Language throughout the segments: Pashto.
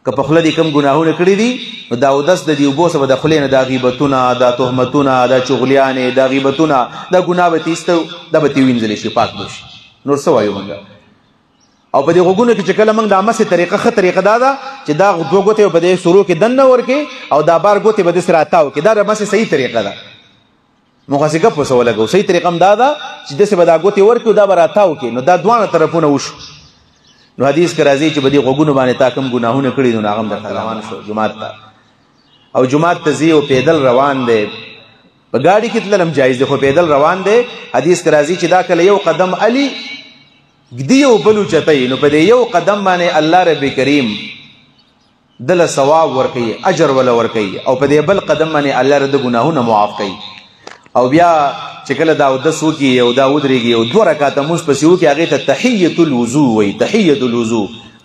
که په خوله دې کوم ګناهونه کړي دي نو دا اودس د دې اوبو څخه به د خولې نه دا غیبتونه دا تهمتونه دا چغلیانې دا غیبتونه دا ګناه به تیستو دا به تې وینځلی شي پاک به شي نور څه وایو موږ او په دې غوږونو کې چې کله موږ دا مسې طریقه ښه طریقه دا ده چې دا دوه ګوتې په دې سرو کې دننه ورکړي او دا بار ګوتې به داسې راتاو کړي دا د مسې صحیح طریقه ده موږ هسې ګپ ورسه ولګو صحیح طریقه هم دا ده چې داسې به دا ګوتې ورکړي دا به راتاو کړي نو دا دواړه طرفونه وشو نو حدیث کې راځي چې په دې غوږونو باندې تا کوم ګناهونه کړي نو هغه هم درته روان شو جومات ته او جومات ته ځي او پیدل روان دی په ګاډي کې تلل هم جایز دی خو پیدل روان دی حدیث کې راځي چې دا کله یو قدم علي ږدي یو بل اوچتوي نو په دې یو قدم باندې الله رب کریم دله ثواب ورکوي اجر وله ورکوي او په دې بل قدم باندې الله رب د ګناهونه معاف کوي او بیا چې کله دا اودس وکړي او دا ودرېږي او 2 رکعاته مونځ پسې وکړي هغې ته تحیة الوضو وایي تحیة الوضو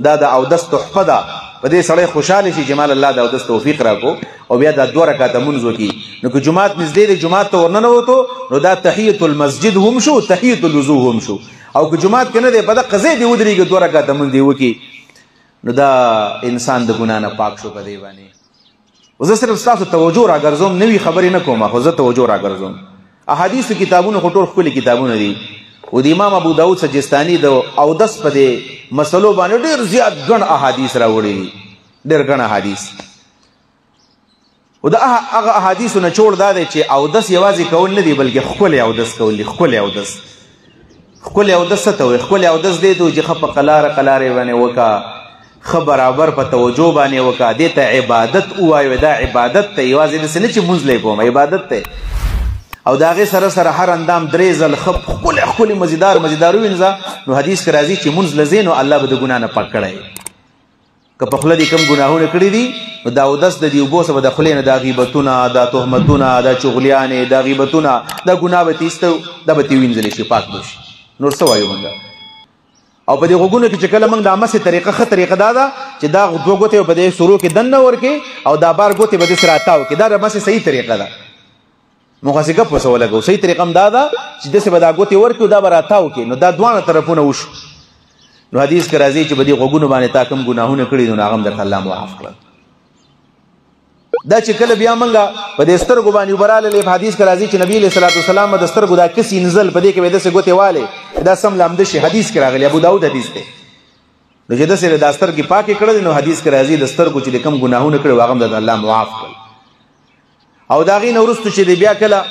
دا د اودس تحفه ده په دې سړی خوشحاله شي چې مال الله د اودس توفیق راکړو او بیا دا 2 رکعاته مونځ وکړي نو که جومات نږدې دی جومات ته ورننوتو نو دا تحیة المسجد هم شو تحیة الوضو هم شو او که جومات کې نه دی په دقه ځای دې ودرېږي 2 رکعاته مونځ دې وکړي نو دا انسان د ګناه نه پاک شو په دې باندې زه صرف ستاسو توجه راګرځوم نوي خبرې نه کوم خو زه توجه راګرځوم احادیثو کتابونه خو ټول ښکلي کتابونه دي او د امام ابو داود سجستاني د اودس په دې مسلو باندې ډېر زیات ګڼ احادیث راوړي دي ډېر ګڼ احادیث او د هغه احادیثو نه چوړ دا دی چې اودس یوازې کول نه دي بلکې ښکلی اودس کول دي ښکلی اودس ښکلی اودس څه ته وایي ښکلی اودس دی ته چې ښه په قلاره قلارې باندې وکړه ښه برابر په توجه باندې وکړه دې ته عبادت ووایو دا عبادت ته یوازې داسې نه چې مونځ لی کوم عبادت ته او د هغې سره سره هر اندام 3 ځل ښه ښکلی ښکلي مزیدار ووینځه نو حدیث کې راځي چې مونځ له ځې نو الله به د ګناه نه پاک کړی که په خوله دې کوم ګناهونه کړي دي نو دا اودس د دې اوبو څخه به د خولې نه دا غیبتونه دا تهمتونه دا چغلیانې دا غیبتونه دا ګناه به تیستو دا به تې وینځلی شي پاک به شي نور څه وایو موږ او په دې غوږونو کې چې کله موږ دا مسې طریقه ښه طریقه دا ده چې دا 2 ګوتې په دې سرو کې دننه ورکړي او دا بار ګوتې به داسې راتاو کړي دا د مسې صحیح طریقه ده موږ هسې ګپ ورسه ولګو صحیح طریقه هم دا ده چې داسې به دا ګوتې ورکړي او دا به راتاو کړي نو دا دواړه طرفونه وشو نو حدیث کې راځي چې په دې غوږونو باندې تا کوم ګناهونه کړي نو هغه هم درته الله معاف کړل دا چې کله بیا موږ په دې سترګو باندې اوبه راغللې په حدیث کې راځي چې نبي علیه صلات وسلام د سترګو دا کسي نزل په دې کې به داسې ګوتې والې دا سم لامده شي حدیث کې راغلی ابو داود حدیث دی نو چې داسې دا سترګې پاکې کړلې نو حدیث کې راځي د سترګو چې کوم ګناهونه کړي هغه هم درته الله معاف کړل او د هغې نه وروستو چې دی بیا کله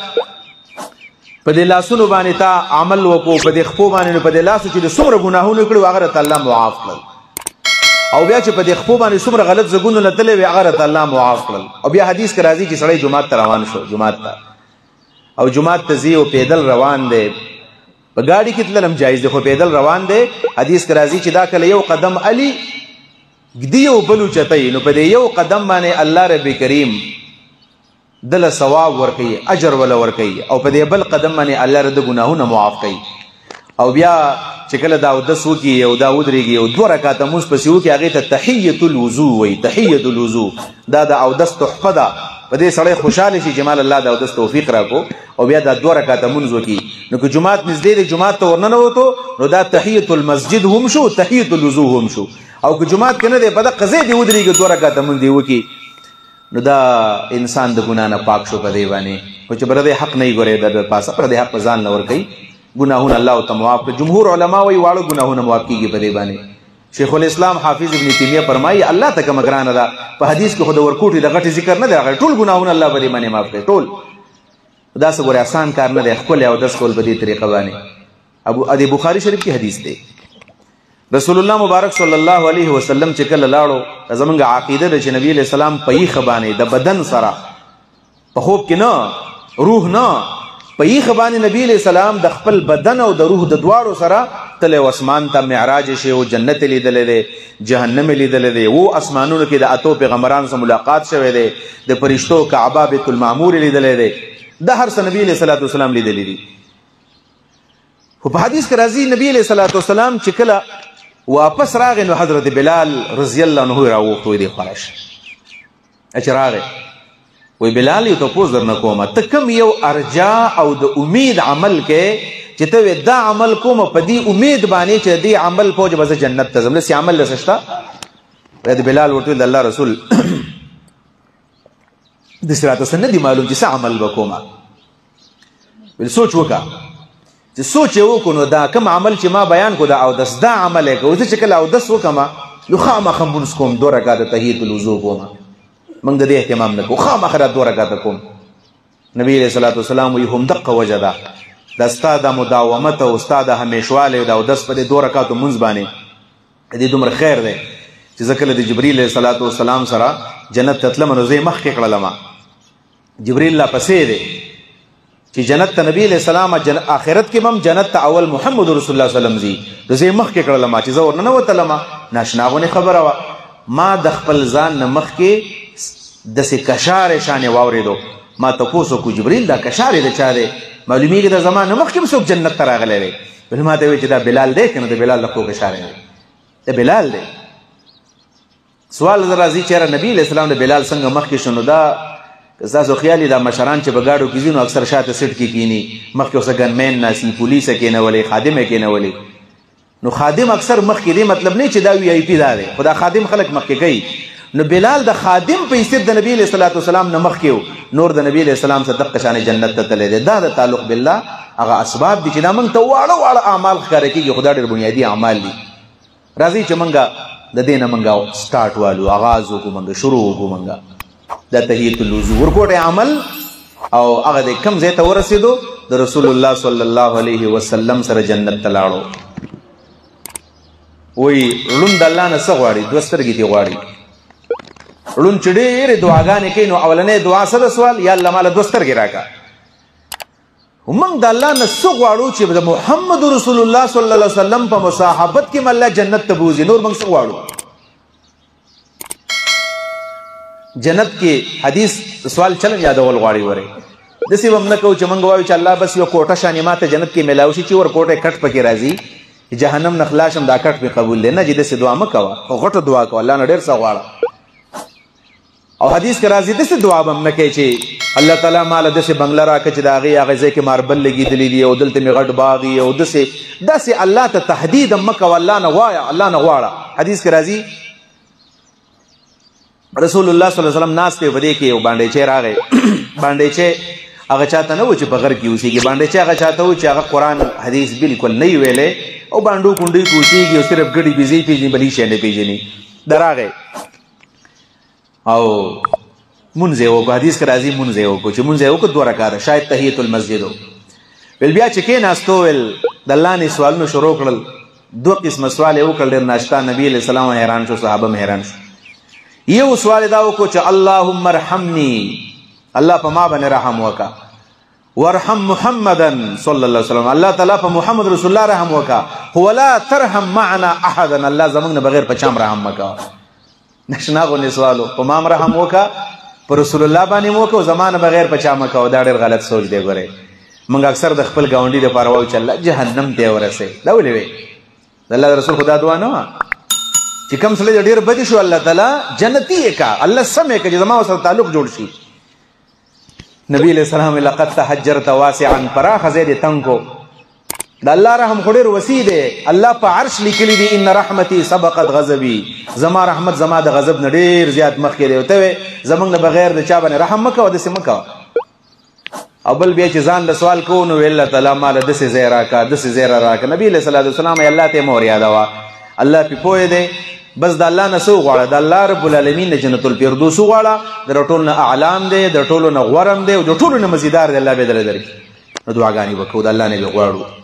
په دې لاسونو باندې تا عمل وکړو په دې خپو باندې نو په دې لاسو چې د څومره ګناهونه کړي هغه درته الله معاف کړل او بیا چې په دې خپو باندې څومره غلط ځګونه لتلې وي هغه درته الله معاف کړل او بیا حدیث کې راځي چې سړی جومات ته روان شو جومات ته او جومات ته ځي او پیدل روان دی په ګاډي کې تلل هم جایز دی خو پیدل روان دی حدیث کې راځي چې دا کله یو قدم علي ږدي یو بل اوچتوي نو په دې یو قدم باندې الله رب کریم دله ثواب ورکوي اجر وله ورکوي او په دې بل قدم باندې الله رب د ګناهونه معاف کوي او بیا چې کله دا اودس وکړي او دا ودرېږي او 2 رکعاته مونځ پسې وکړي هغې ته تحیة الوضو وایي تحیة الوضو دا د اودس تحفه ده په دې سړی خوشحاله شي چې مال الله د اودس توفیق راکړو او بیا دا 2 رکعاته مونځ وکړي نو که جومات نږدې دی جومات ته ورننوتو نو دا تحیة المسجد هم شو تحیة الوضو هم شو او که جومات کې نه دی په دقه ځای دې ودرېږي 2 رکعاته مونځ دې وکړي نو دا انسان د ګناه نه پاک شو په دې باندې خو چې بره دې حق نه یې ګورې د پاسه پر دې حق په ځان نه ورکوي ګناهونه الله ته معاف کړي جمهور علما وایي واړه ګناهونه معاف کېږي په دې باندې شیخ الاسلام حافظ ابن تیمیه فرمایي الله ته کومه ګرانه ده په حدیث کې خو د ورکوټي د غټې ذکر نه دی راغلی ټول ګناهونه الله په دې باندې معاف کړي ټول دا څه ګورې آسان کار نه دی ښکلی اودس کول په دې طریقه باندې د بخاري شریف کې حدیث دی رسول الله مبارک صلی الله علیه وسلم چې کله لاړو زمونږ عقیده ده چې نبی علیه السلام په یخ باندې د بدن سره په خوب کې نه روح نه په یخ باندې نبی علیه السلام د خپل بدن او د روح د دواړو سره تللی و اسمان ته معراج شي او جنت لیدلی دی جهنم لیدلی دی و اسمانونو کې د اتو پیغمبرانو سره ملاقات شوی دی د فرشتو کعبه بیت المعمور لیدلی دی د هر څه نبی علیه الصلاة والسلام لیدلی دي خو په حدیث کې راځي نبی علیه الصلاة والسلام چې کله واپس راغی نو حضرت بلال رضی الله عنه راوغوښت وی دی خواره شه چې راغی وی بلال یو تپوس درنه کومه ته کوم یو ارجا او د امید عمل کې چې ته وی دا عمل کومه په دې امید باندې چې دې عمل په وجه به زه جنت ته ځم داسې عمل داسې شته د بلال ورته د الله رسول د صراط سن دي معلوم چې څه عمل وکوم بل سوچ وکا چې سوچ وکړو نو دا کوم عمل چې ما بیان کو دا او دس دا عمل کوي چې کله او دس وکما نو خامخا مونږ کوم 2 رکعات تحیت الوضو کوم موږ د دې اهتمام نکو خامخا 2 رکعات کوم نبی علیہ الصلوۃ والسلام وی هم دقه وجدا د استاد مداومت او استاد همیشواله دا او دس په 2 رکعات مونږ باندې دې دومره خیر دی چې ځکه د جبرئیل علیہ الصلوۃ والسلام سره جنت تتلم نو زه مخ کې کړلم جبرئیل لا پسې دی چې جنت ته نبی علیہ السلام آخرت کې هم جنت ته اول محمد رسول الله صلی الله علیه وسلم زی د زه مخ کې کړلم چې زه ورننه وتلم ناشناغونه خبره وا ما د خپل ځان نه مخ کې د سې کشار شان واوریدو ما تاسو کو جبرئیل دا کشار د چا دی معلومیږي د زمانه مخ کې څوک جنت ته راغلی دی بل ما ته وی چې دا بلال دی کنه د بلال له کو کشار دی د بلال دی سوال راځي چې نبی علیہ السلام د بلال څنګه مخ کې شنو دا تاسو خیالي دا مشران چې بغاړو کې زینو اکثر شاته سټ کې کینی مخ کې اوسه ګنمن ناسي پولیس کې نه ولې خادم کې نه ولې نو خادم اکثر مخ کې دی مطلب نه چې دا وی آی پی دا دی خدا خادم خلک مخ کې کوي نو بلال د خادم په حیثیت د نبی علیہ الصلوۃ والسلام نه مخ کې نور د نبی علیہ السلام سره دغه شان جنت ته تللی دی دا د تعلق بالله هغه اسباب دي چې دا موږ ته واړه اعمال ښکاره کیږي خدای ډېر بنیادی اعمال دي راځي چې موږ د دینه موږ سٹارټ والو آغاز وکړو موږ شروع وکړو موږ دا تحیت الوضو ورکوټه عمل او هغه د کم ځای ته ورسېدو د رسول الله صلی الله علیه وسلم سره جنت ته لاړو وی لون د الله نه څه غواړي دوه سترګې دي غواړي لون چې ډېرې دعاګانې کوي نو اولنۍ دعا څه د سوال یا الله ماله دوه سترګې راکړه موږ د الله نه څه غواړو چې د محمد رسول الله صلی الله علیه وسلم په مصاحبت کې الله جنت ته بوځي نور موږ څه غواړو جنت کې حدیث سوال چل یادول غواړي وره دسی هم نه کو چې مونږ وایو چې الله بس یو کوټه شانې ماته جنت کې ملاوي شي چې ور کوټه کټ پکې راځي جهنم نه خلاصم دا کټ په قبول لنه چې دسی دعا مکوا او غټه دعا کو الله نه ډېر څه غواړه او حدیث کې راځي دسی دعا هم نه کوي چې الله تعالی مال دسی بنگلا راکړي چې دا هغه ځای کې ماربل لګیدلی دی او دلته می غټ باغی او دسی الله ته تهدید مکوا الله نه وایا الله نه غواړه حدیث کې راځي رسول الله صلی الله علیه وسلم ناس ته ودی کې یو باندې چې راغی باندې چې هغه چاته نه و چې بغیر کې اوسېږي باندې چې هغه چاته و چې هغه قرآن حدیث بالکل نه ویلې او باندې کونډې کې اوسېږي او صرف ګډي بيزي پیژني بلی شي نه پیژني دراغه او منځ یو حدیث کې راځي منځ یو کو چې منځ یو کو 2 رکعات شاید تحیت المسجد ول بیا چې کې ناستو ول د الله نه سوالونه شروع کړل 2 قسم سوال یو کړل ناشتا نبی علیہ السلام حیران شو صحابه حیران شو یو سوال دا وکړو چې اللهم ارحمني الله په ما باندې رحم وکا ورحم محمدا صلی الله علیه وسلم الله تعالی په محمد رسول الله رحم وکا ولا ترحم معنا احدا الله زمونږ نه بغیر په چام رحم وکا نشناغو نه سوالو په ما رحم وکا پر رسول الله باندې وکا او زمانه بغیر په چام وکا دا ډېر غلط سوچ دی ګوره موږ اکثر د خپل گاونډي د پاره وایو چې الله جهنم ته ورسه دا ولې وي الله رسول خدا دعا نه چې کوم سره ډېر بدی شو الله تعالی جنتی کا الله سمې کې زما سره تعلق جوړ شي نبی علیہ السلام لقد تحجرت واسعا فراخ زید تنکو د الله رحم خډیر وسیع دی الله په عرش لیکلی دی ان رحمتي سبقت غضبي زما رحمت زما د غضب نه ډیر زیات مخکې دی ته زمونږ نه بغیر د چا باندې رحم مکو د سم مکو او بل بیا چې ځان د سوال کو نو الله تعالی مال د سه زیرا کا د سه زیرا راک نبی علیہ الصلوۃ والسلام الله ته مور یادوا الله په پوهه دی بس د الله نه سو غواړه د الله رب العالمین نه جنت الفردوس غواړه د ټولو نه اعلام دی د ټولو نه غورم دی او د ټولو نه مزیدار دی الله به درې درکې نو دعاګانې وکړو د الله نه غواړو